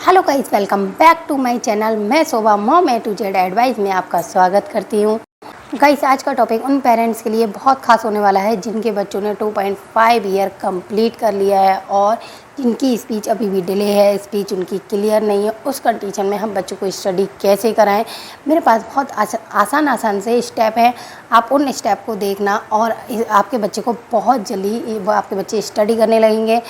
Hello guys, welcome back to my channel. मैं Shobha mom A to Z advice में आपका स्वागत करती हूँ। गाइस, आज का टॉपिक उन पेरेंट्स के लिए बहुत खास होने वाला है जिनके बच्चों ने 2.5 ईयर कंप्लीट कर लिया है और जिनकी स्पीच अभी भी डिले है, स्पीच उनकी क्लियर नहीं है। उस कंडीशन में हम बच्चों को स्टडी कैसे कराएं। मेरे पास बहुत आसान से स्टेप हैं। आप उन स्टेप को देखना और आपके बच्चे को बहुत जल्दी आपके बच्चे स्टडी करने लगेंगे।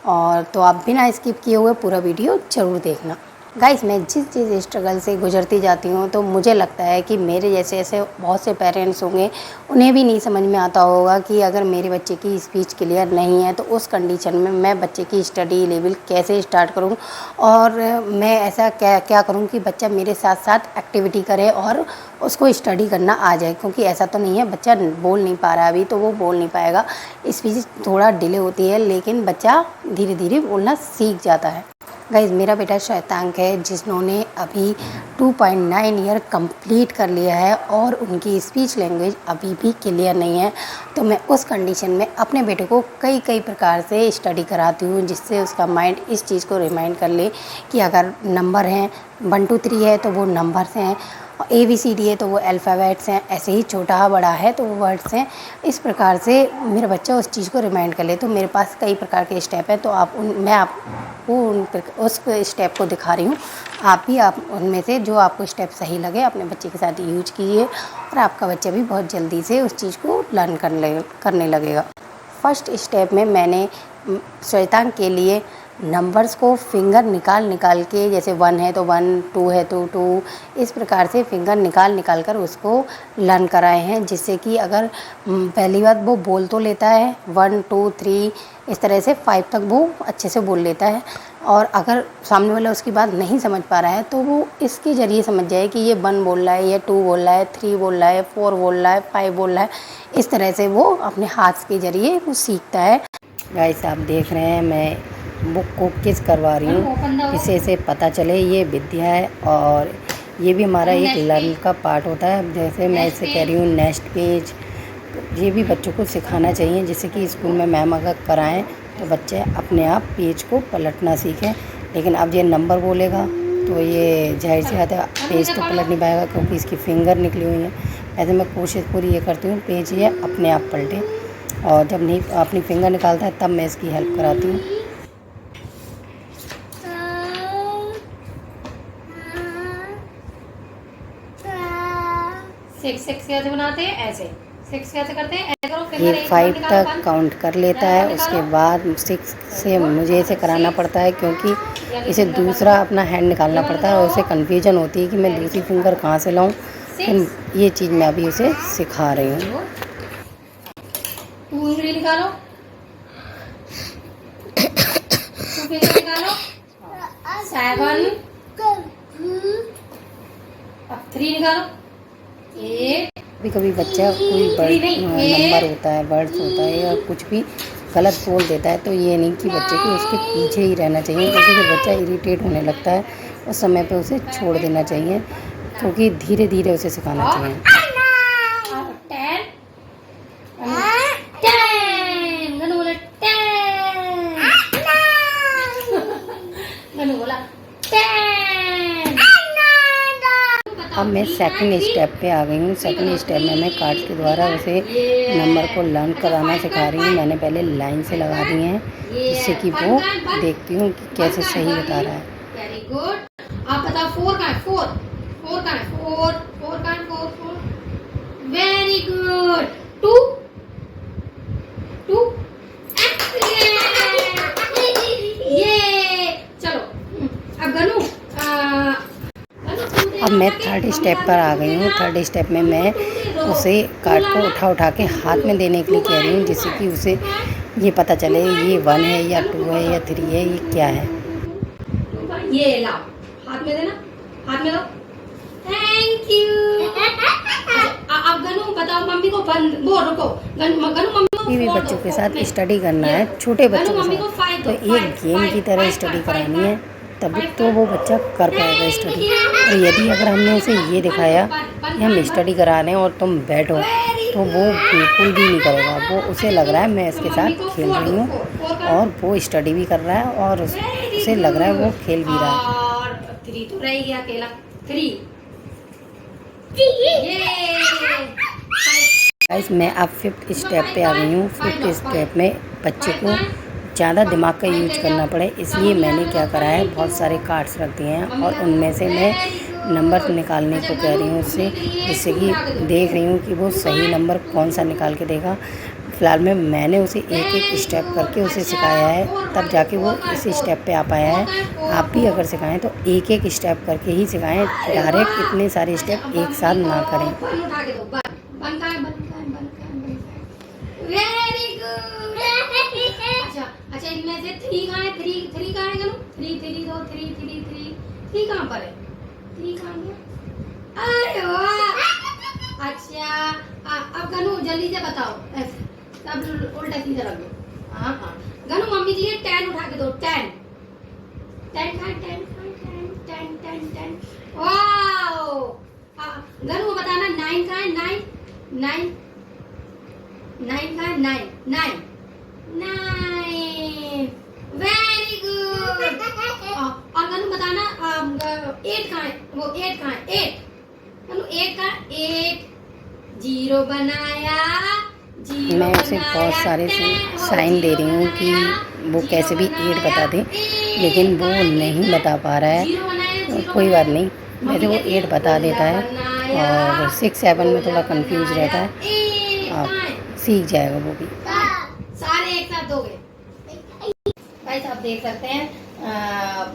और तो आप बिना स्किप किए हुए पूरा वीडियो ज़रूर देखना। गाइस, मैं जिस स्ट्रगल से गुजरती जाती हूँ तो मुझे लगता है कि मेरे जैसे ऐसे बहुत से पेरेंट्स होंगे, उन्हें भी नहीं समझ में आता होगा कि अगर मेरे बच्चे की स्पीच क्लियर नहीं है तो उस कंडीशन में मैं बच्चे की स्टडी लेवल कैसे स्टार्ट करूँ और मैं ऐसा क्या करूँ कि बच्चा मेरे साथ साथ एक्टिविटी करे और उसको स्टडी करना आ जाए। क्योंकि ऐसा तो नहीं है बच्चा बोल नहीं पा रहा अभी तो वो बोल नहीं पाएगा। स्पीच थोड़ा डिले होती है लेकिन बच्चा धीरे धीरे बोलना सीख जाता है। गाइस, मेरा बेटा शैतांक है जिन्होंने अभी 2.9 ईयर कंप्लीट कर लिया है और उनकी स्पीच लैंग्वेज अभी भी क्लियर नहीं है। तो मैं उस कंडीशन में अपने बेटे को कई प्रकार से स्टडी कराती हूँ जिससे उसका माइंड इस चीज़ को रिमाइंड कर ले कि अगर नंबर हैं 1 2 3 है तो वो नंबर्स हैं, ABCD है तो वो अल्फ़ाबेट्स हैं, ऐसे ही छोटा बड़ा है तो वो वर्ड्स हैं। इस प्रकार से मेरा बच्चा उस चीज़ को रिमाइंड कर ले। तो मेरे पास कई प्रकार के स्टेप हैं, तो मैं आपको उस स्टेप को दिखा रही हूँ। आप उनमें से जो आपको स्टेप सही लगे अपने बच्चे के साथ यूज कीजिए और आपका बच्चा भी बहुत जल्दी से उस चीज़ को लर्न करने लगेगा। फर्स्ट स्टेप में मैंने शैतांक के लिए नंबर्स को फिंगर निकाल के, जैसे 1 है तो 1, 2 है तो 2, इस प्रकार से फिंगर निकाल कर उसको लर्न कराए हैं। जिससे कि अगर पहली बात वो बोल तो लेता है 1 2 3, इस तरह से 5 तक वो अच्छे से बोल लेता है। और अगर सामने वाला उसकी बात नहीं समझ पा रहा है तो वो इसके ज़रिए समझ जाए कि ये 1 बोल रहा है, ये 2 बोल रहा है, 3 बोल रहा है, 4 बोल रहा है, 5 बोल रहा है। इस तरह से वो अपने हाथ के ज़रिए वो सीखता है। गाइस, आप देख रहे हैं मैं बुक को किस करवा रही हूँ, इसे पता चले ये विद्या है और ये भी हमारा एक लर्न का पार्ट होता है। जैसे मैं इसे कह रही हूँ नेक्स्ट पेज, ये भी बच्चों को सिखाना चाहिए जिससे कि स्कूल में मैम अगर कराएं तो बच्चे अपने आप पेज को पलटना सीखें। लेकिन अब ये नंबर बोलेगा तो ये जाहिर सी बात है पेज तो पलट नहीं पाएगा क्योंकि इसकी फिंगर निकली हुई है। ऐसे मैं कोशिश पूरी ये करती हूँ पेज ये अपने आप पलटे, और जब नहीं अपनी फिंगर निकालता है तब मैं इसकी हेल्प कराती हूँ। सिक्स कैसे बनाते हैं, ऐसे 6 कैसे करते हैं, ऐसे करो। ये 5 तक काउंट कर लेता है, उसके बाद 6 से मुझे इसे कराना पड़ता है क्योंकि इसे दूसरा अपना हैंड निकालना पड़ता है और उसे कन्फ्यूजन होती है कि मैं दूसरी फिंगर कहाँ से लाऊं। तो ये चीज़ मैं अभी उसे सिखा रही हूँ। 2 उंगली निकालो, 2 फिंगर निकालो, 7, अब 3 निकालो, 8। कभी बच्चा कोई नंबर होता है, वर्ड्स होता है या कुछ भी गलत बोल देता है तो ये नहीं कि बच्चे को उसके पीछे ही रहना चाहिए, क्योंकि जब बच्चा इरिटेट होने लगता है उस समय पे उसे छोड़ देना चाहिए क्योंकि धीरे धीरे उसे सिखाना चाहिए। 10 गनु बोला 10, गनु बोला 10। अब मैं सेकंड स्टेप पे आ गई हूँ। सेकंड स्टेप में मैं कार्ड्स के द्वारा उसे नंबर को लर्न कराना सिखा रही हूँ। मैंने पहले लाइन से लगा दी हैं जिससे कि वो देखती हूँ कि कैसे सही बता रहा है। Very good. आप बताओ 4 का है, 4 का है, 4 का है, 4। Very good. 2 ये चलो। अब गनु अब मैं थर्ड स्टेप पर आ गई हूँ। थर्ड स्टेप में मैं उसे कार्ड को उठा के हाथ में देने के लिए कह रही हूँ जिससे कि उसे ये पता चले ये 1 है या 2 है या 3 है, ये क्या है। ये लाओ, हाथ में देना, हाथ में लो। Thank you. अब गनु बताओ मम्मी को वो रुको, गनु मम्मी भी बच्चों के साथ स्टडी करना है, छोटे बच्चों के साथ तो एक गेम की तरह स्टडी करानी है, तभी तो वो बच्चा कर पाएगा स्टडी। और यदि अगर हमने उसे ये दिखाया कि हम स्टडी करा रहे हैं और तुम बैठो तो वो बिल्कुल भी नहीं करेगा। वो उसे लग रहा है मैं इसके साथ खेल रही हूँ और वो स्टडी भी कर रहा है और उसे लग रहा है वो खेल भी रहा है। 3 तो रह गया अकेला। 3 ये गाइस मैं अब 5th स्टेप पे आ गई हूँ। 5th स्टेप में बच्चे को ज़्यादा दिमाग का यूज करना पड़े, इसलिए मैंने क्या करा है, बहुत सारे कार्ड्स रख दिए हैं और उनमें से मैं नंबर निकालने को कह रही हूँ उससे, जिससे कि देख रही हूँ कि वो सही नंबर कौन सा निकाल के देगा। फ़िलहाल में मैंने उसे एक एक स्टेप करके उसे सिखाया है, तब जाके वो इस स्टेप पे आ पाया है। आप भी अगर सिखाएं तो एक एक स्टेप करके ही सिखाएं, डायरेक्ट इतने सारे स्टेप एक साथ ना करें। Very good. अच्छा इनमें से 3 कहाँ है? 3 कहाँ है गनु? 3 कहाँ पर है? 3 कहाँ है? अरे वाह। अच्छा अब गनु जल्दी से बताओ, ऐसे सब उल्टा सीधा रख दो। हाँ गनु मम्मी के लिए 10 उठा के दो। 10 कहाँ है? 10 वाओ। गनु बताना 9 कहाँ है? 9 कहाँ है? 9 वेरी गुड। और गनु बताना 8 कहाँ है? वो 8 कहाँ है? 8 गनु 8 कहाँ है? 8 0 बनाया। मैं उसे बहुत सारे साइन दे रही हूँ कि वो कैसे भी 8 बता दे, लेकिन वो नहीं बता पा रहा है। कोई बात नहीं, वैसे वो 8 बता देता है और 6 7 में थोड़ा कंफ्यूज रहता है। आप सीख जाएगा वो भी। सारे एक साथ दोगे। गाइस आप देख सकते हैं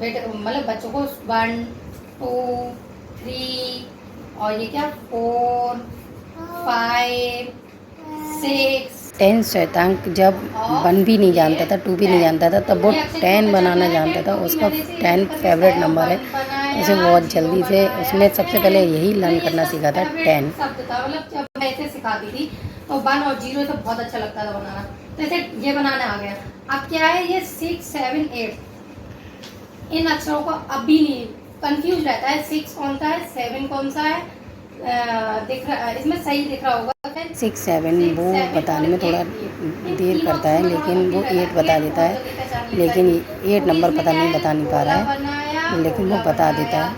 बेटे, मतलब बच्चों को 1 2 3 और ये क्या 4 5 6 10 शतांक जब 1 भी नहीं जानता था, 2 भी नहीं जानता था, तब वो 10 बनाना जानता था। उसका 10 फेवरेट नंबर है। उसे बहुत जल्दी से उसमें सबसे पहले यही लर्न करना सीखा था, 10। शब्द था, मतलब जब मैं ऐसे सिखाती थी तो 1 और 0 तो बहुत अच्छा लगता था बनाना, तो ऐसे ये बनाना आ गया। अब क्या है, ये 6 7 8 इन अक्षरों को अब भी नहीं कंफ्यूज रहता है। 6 कौन सा है, 7 कौन सा है, दिख रहा, इसमें सही दिख रहा होगा। 6 7 वो बताने में थोड़ा देर करता है, लेकिन वो 8 बता देता है। लेकिन 8 नंबर पता नहीं बता नहीं पा रहा है, लेकिन वो बता देता है।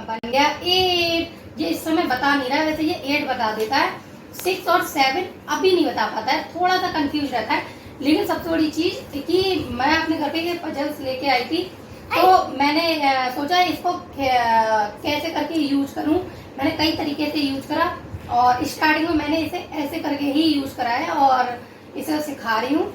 बन गया 8। ये इस समय बता नहीं रहा है, वैसे ये 8 बता देता है। 6 और 7 अभी नहीं बता पाता है, थोड़ा सा कंफ्यूज रहता है। लेकिन सबसे बड़ी चीज कि मैं अपने घर पे ये पजल्स लेके आई थी, तो मैंने सोचा इसको कैसे करके यूज करूं। मैंने कई तरीके से यूज करा और स्टार्टिंग में मैंने इसे ऐसे करके ही यूज करा है और इसे सिखा रही हूँ।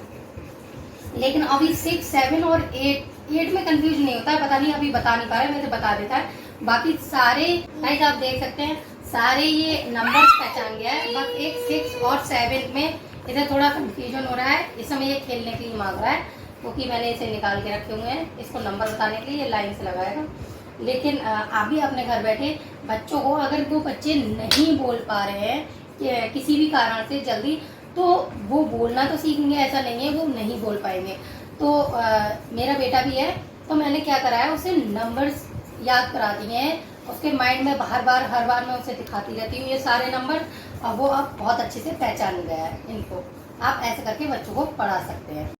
लेकिन अभी 6 7 और 8 में कंफ्यूज नहीं होता है, पता नहीं अभी बता नहीं पा रहा है, वैसे बता देता है। बाकी सारे गाइस आप देख सकते हैं, सारे ये नंबर्स पहचान गया है। बस एक 6 और 7 में इसे थोड़ा कंफ्यूजन हो रहा है। इस समय ये खेलने के लिए मांग रहा है, क्योंकि मैंने इसे निकाल के रखे हुए हैं इसको नंबर बताने के लिए, ये लाइन से लगाएगा। लेकिन आप भी अपने घर बैठे बच्चों को, अगर वो बच्चे नहीं बोल पा रहे हैं किसी भी कारण से जल्दी, तो वो बोलना तो सीखेंगे, ऐसा नहीं है वो नहीं बोल पाएंगे। तो मेरा बेटा भी है, तो मैंने क्या करा है, उसे नंबर्स याद करा दिए हैं। उसके माइंड में हर बार मैं उसे दिखाती रहती हूँ ये सारे नंबर, और वो अब बहुत अच्छे से पहचान गया है इनको। आप ऐसे करके बच्चों को पढ़ा सकते हैं।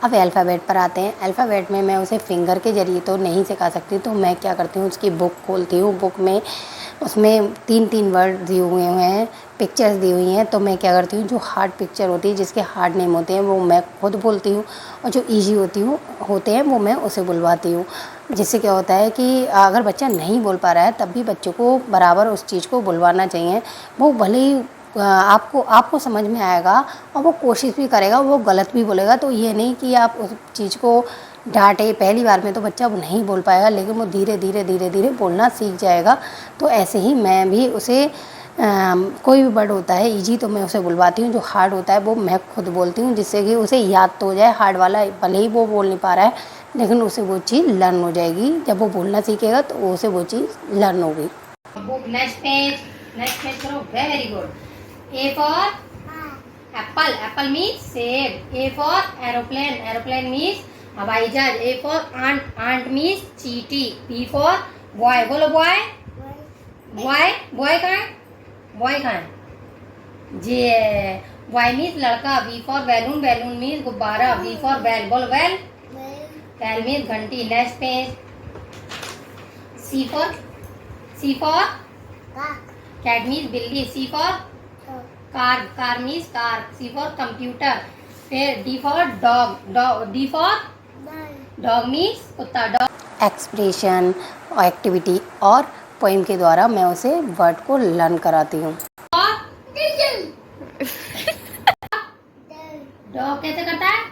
अब अल्फ़ाबेट पर आते हैं। अल्फ़ाबेट में मैं उसे फिंगर के ज़रिए तो नहीं सिखा सकती, तो मैं क्या करती हूँ, उसकी बुक खोलती हूँ। बुक में उसमें 3 वर्ड दिए हुए हैं, पिक्चर्स दी हुई हैं। तो मैं क्या करती हूँ, जो हार्ड पिक्चर होती है, जिसके हार्ड नेम होते हैं, वो मैं खुद बोलती हूँ, और जो ईजी होते हैं वो मैं उसे बुलवाती हूँ। जिससे क्या होता है कि अगर बच्चा नहीं बोल पा रहा है, तब भी बच्चों को बराबर उस चीज़ को बुलवाना चाहिए। वो भले ही आपको समझ में आएगा और वो कोशिश भी करेगा, वो गलत भी बोलेगा। तो ये नहीं कि आप उस चीज़ को डांटे। पहली बार में तो बच्चा वो नहीं बोल पाएगा, लेकिन वो धीरे धीरे बोलना सीख जाएगा। तो ऐसे ही मैं भी उसे कोई भी वर्ड होता है इजी, तो मैं उसे बुलवाती हूँ। जो हार्ड होता है वो मैं खुद बोलती हूँ, जिससे कि उसे याद तो हो जाए। हार्ड वाला भले ही वो बोल नहीं पा रहा है, लेकिन उसे वो चीज़ लर्न हो जाएगी। जब वो बोलना सीखेगा तो उसे वो चीज़ लर्न होगी। नेक्स्ट पेज करो। Very good. A for apple. Apple means सेब. A for aeroplane. Aeroplane means हवाई जहाज. A for ant. Ant means चींटी. B for boy. बोलो boy. Boy कहाँ है? Boy कहाँ है? जी. वाई मीन्स लड़का, B for balloon, balloon means गुब्बारा, वी फॉर बैल, बोलो बैल, बैल मीन्स घंटी। Next page, C for cat means बिल्ली, C for car, car means car, C for computer. फिर D for dog, D for dog means कुत्ता, dog. Expression, activity और poem के द्वारा मैं उसे वर्ड को लर्न कराती हूँ। डॉग कैसे करता है?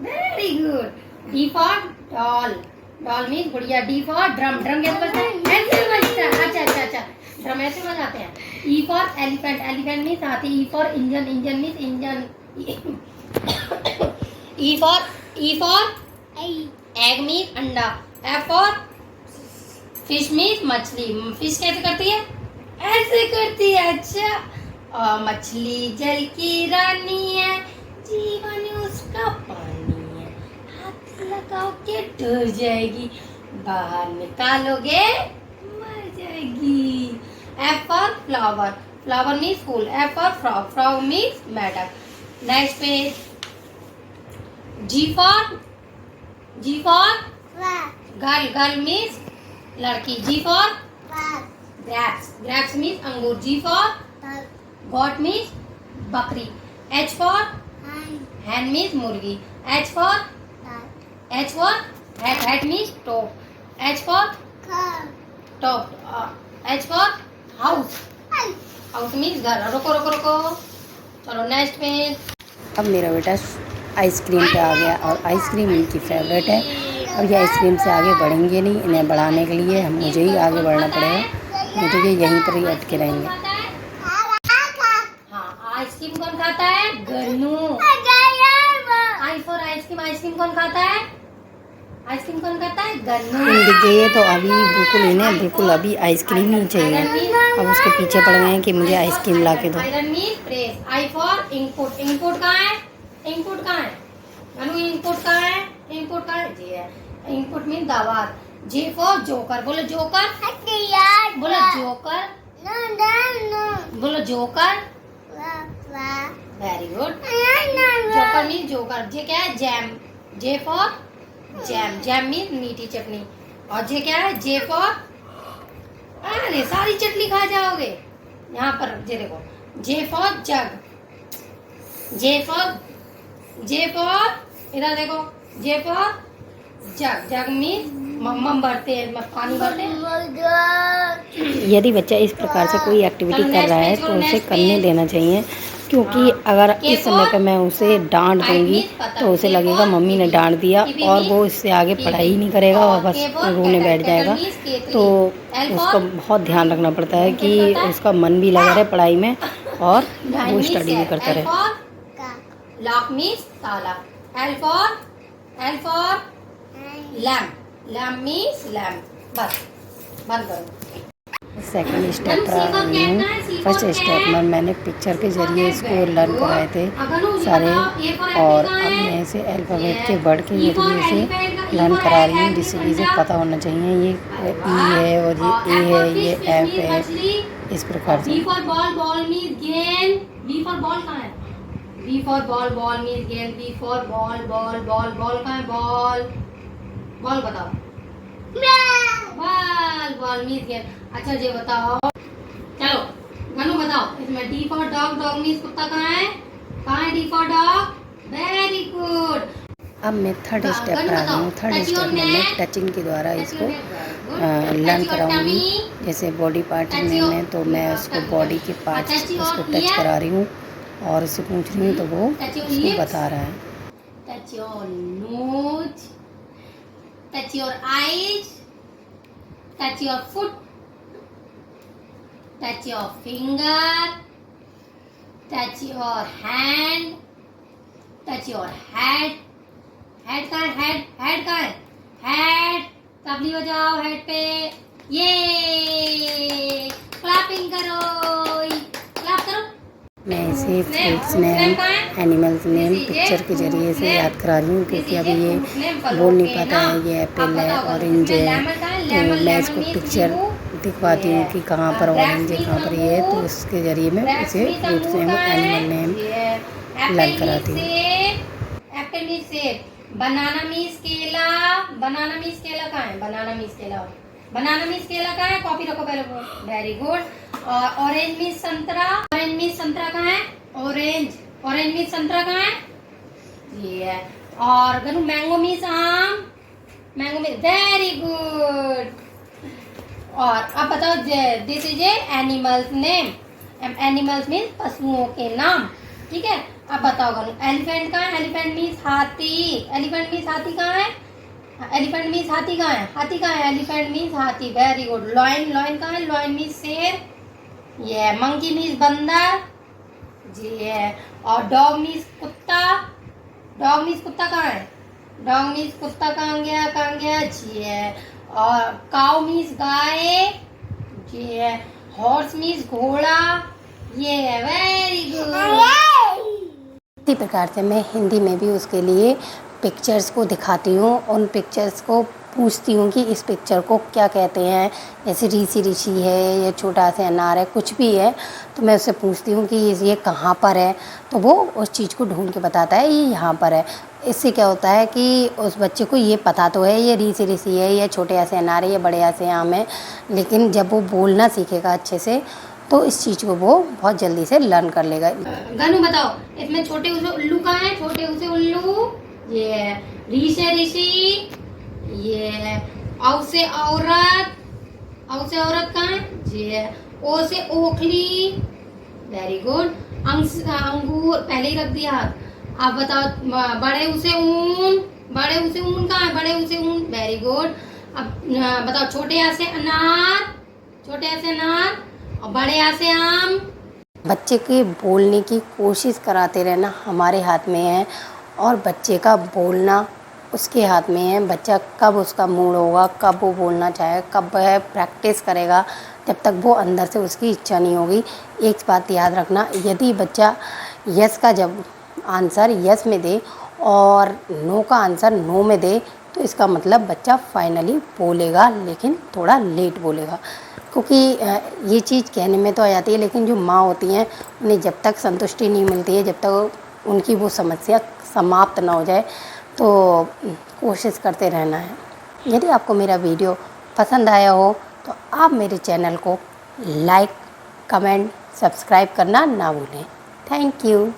Very good. D for doll, doll means गुड़िया। डी फॉर ड्रम, ड्रम कैसे बजता है? ऐसे बजता है। अच्छा अच्छा अच्छा, ड्रम ऐसे बजाते हैं। E for elephant, elephant means हाथी। E for engine, engine means engine. E for egg means अंडा। एफ फॉर फिश मीन्स मछली। फिश कैसे करती है? ऐसे करती है। अच्छा, मछली जल की रानी है, जीवन उसका पानी है, हाथ लगाओ के डर जाएगी, बाहर निकालोगे मर जाएगी। F for flower, flower means फूल। F for frog, frog means मेढक। Next page, G for girl, girl means लड़की। G for grapes, grapes means अंगूर। जी फॉर गॉट मीन्स बकरी। एच फॉर हैन मीन्स मुर्गी। H for hat means top. H for top. H for house, house means घर। रुको रुको रुको, चलो next page. अब मेरा बेटा आइसक्रीम पे आ गया और आइसक्रीम इनकी फेवरेट है। अब ये आइसक्रीम से आगे बढ़ेंगे नहीं, इन्हें बढ़ाने के लिए मुझे ही आगे बढ़ना पड़ेगा, नहीं तो ये यहीं पर ही अटके रहेंगे। हाँ, आइसक्रीम कौन खाता है? Gannu. I for ice cream, ice cream कौन खाता है? आइसक्रीम कौन खाता है? गन्नू। दिख गई है तो अभी बिल्कुल इन्हें बिल्कुल अभी आइसक्रीम ही चाहिए। अब उसके पीछे पड़ गए हैं कि मुझे आइसक्रीम ला के दो। Iron means press. I for input, input कहाँ है? इनपुट कहाँ है? गन्नू इनपुट कहाँ है? इनपुट कहाँ है? जी है। इनपुट मीन्स दावात। जे फॉर जोकर, बोलो जोकर, बोलो जोकर, बोलो joker. Very good. Joker means joker. J क्या है? Jam. J for jam, jam means मीठी चटनी। और जे क्या है? जे फॉर, अरे सारी चटनी खा जाओगे। यहाँ पर जे देखो, J for jug, J for इधर देखो, J for jug, jug means मम्मम भरते हैं, पानी भरते हैं। यदि बच्चा इस प्रकार से कोई एक्टिविटी कर रहा है तो उसे करने देना चाहिए, क्योंकि अगर इस समय पे मैं उसे डांट दूंगी तो उसे लगेगा मम्मी ने डांट दिया और वो इससे आगे पढ़ाई ही नहीं करेगा और बस रोने बैठ जाएगा। तो उसका बहुत ध्यान रखना पड़ता है कि उसका मन भी लगा रहे पढ़ाई में और वो स्टडी भी करता रहे। लॉक मीन्स ताला। L for lamp, lamp means lamp. बस बंद करो। सेकंड स्टेप पर आ गई हूँ। फर्स्ट स्टेप में मैंने पिक्चर के जरिए इसको लर्न कराए थे सारे, और अब मैं इसे अल्फ़ाबेट के वर्ड के जरिए इसे लर्न करा रही हूँ, जिससे कि इसे पता होना चाहिए ये ई है और ये ए है, ये एफ है, इस प्रकार से। B for ball, ball means गेंद। बी फॉर बॉल कहाँ है? B for ball, ball means गेंद। B for ball, ball ball ball कहाँ है? बॉल, बॉल बताओ। बॉल, बॉल मीन्स गेंद। अच्छा जी बताओ, चलो गन्नू बताओ इसमें। D for dog, dog means कुत्ता कहाँ है? कहाँ है D for dog? Very good. अब मैं थर्ड स्टेप पर आ गई हूँ। थर्ड स्टेप में मैं टचिंग के द्वारा इसको लर्न कराऊंगी। जैसे बॉडी पार्ट में तो मैं उसको बॉडी के पार्ट्स उसको टच करा रही हूँ और उससे पूछ रही हूँ तो वो उसको बता रहा है। Touch your nose, touch your eyes, touch your foot, touch your finger, touch your hand, touch your head. Head कहाँ है? हेड, हेड कहाँ है? हेड, तबली बजाओ हेड पे। ये क्लैपिंग करो, क्लैप करो। मैं इसे fruits name, animals name picture के जरिए से याद करा रही हूँ, क्योंकि अभी ये बोल नहीं पाता है। ये एप्पल है, ऑरेंज है, तो मैं इसको पिक्चर दिखवाती हूँ कि कहाँ पर ऑरेंज है, कहाँ पर ये है, तो उसके ज़रिए मैं उसे फ्रूट्स नेम और एनिमल नेम लर्न कराती हूँ। एप्पल मीन्स सेब, बनाना मीन्स केला, बनाना मीन्स केला कहाँ है, बनाना मीन्स केला, बनाना मीन्स केला कहाँ है, कॉपी रखो पहले, वेरी गुड। और ऑरेंज मीन्स संतरा, ऑरेंज मीन्स संतरा कहाँ है, ऑरेंज, ऑरेंज मीन्स संतरा कहाँ है, ये है। और गनु मैंगो मीन्स आम, मैंगो मीन्स, वेरी गुड। और अब बताओ, this is a animals name, animals means पशुओं के नाम, ठीक है। अब बताओ गनु एलिफेंट कहाँ है, एलिफेंट मीन्स हाथी, एलिफेंट मीन्स हाथी कहाँ है, एलिफेंट मीन्स हाथी कहाँ है, हाथी कहाँ है, एलिफेंट मीन्स हाथी, वेरी गुड। लॉयन, लॉयन कहाँ है, लॉयन मीन्स शेर, ये। मंकी मीन्स बंदर, जी है। और डॉग मीन्स कुत्ता, डॉग मीन्स कुत्ता कहाँ है, डॉग मीन्स कुत्ता कहाँ गया, जी है। और काउ मीन्स गाय, जी है। हॉर्स मीन्स घोड़ा, ये है, वेरी गुड। इसी प्रकार से मैं हिंदी में भी उसके लिए पिक्चर्स को दिखाती हूँ, उन पिक्चर्स को पूछती हूँ कि इस पिक्चर को क्या कहते हैं, जैसे ऋषि ऋषि है या छोटा सा अनार है, कुछ भी है, तो मैं उससे पूछती हूँ कि ये कहाँ पर है, तो वो उस चीज़ को ढूंढ के बताता है ये यहाँ पर है। इससे क्या होता है कि उस बच्चे को ये पता तो है ये ऋषि ऋषि है, या छोटे से अनार है, या बड़े से आम है, लेकिन जब वो बोलना सीखेगा अच्छे से तो इस चीज़ को वो बहुत जल्दी से लर्न कर लेगा। गनु बताओ, इसमें छोटे उसे उल्लू कहाँ है, छोटे उसे उल्लू, ये। ऋ से ऋषि, ये। औ से औरत, औ से औरत कहाँ है, ये। ओ से ओखली, वेरी गुड। अंगूर पहले ही रख दिया। आप बताओ, बड़े उसे ऊन, बड़े उसे ऊन कहाँ है, बड़े उसे ऊन, वेरी गुड। अब बताओ, छोटे से अनार, छोटे से अनार, और बड़े से आम। बच्चे के बोलने की कोशिश कराते रहना हमारे हाथ में है, और बच्चे का बोलना उसके हाथ में है। बच्चा कब उसका मूड होगा, कब वो बोलना चाहे, कब वह प्रैक्टिस करेगा, जब तक वो अंदर से उसकी इच्छा नहीं होगी। एक बात याद रखना, यदि बच्चा यस का जब आंसर यस में दे और नो का आंसर नो में दे, तो इसका मतलब बच्चा फाइनली बोलेगा, लेकिन थोड़ा लेट बोलेगा। क्योंकि ये चीज़ कहने में तो आ जाती है, लेकिन जो माँ होती हैं उन्हें जब तक संतुष्टि नहीं मिलती है, जब तक उनकी वो समस्या समाप्त ना हो जाए, तो कोशिश करते रहना है। यदि आपको मेरा वीडियो पसंद आया हो तो आप मेरे चैनल को लाइक, कमेंट, सब्सक्राइब करना ना भूलें। Thank you.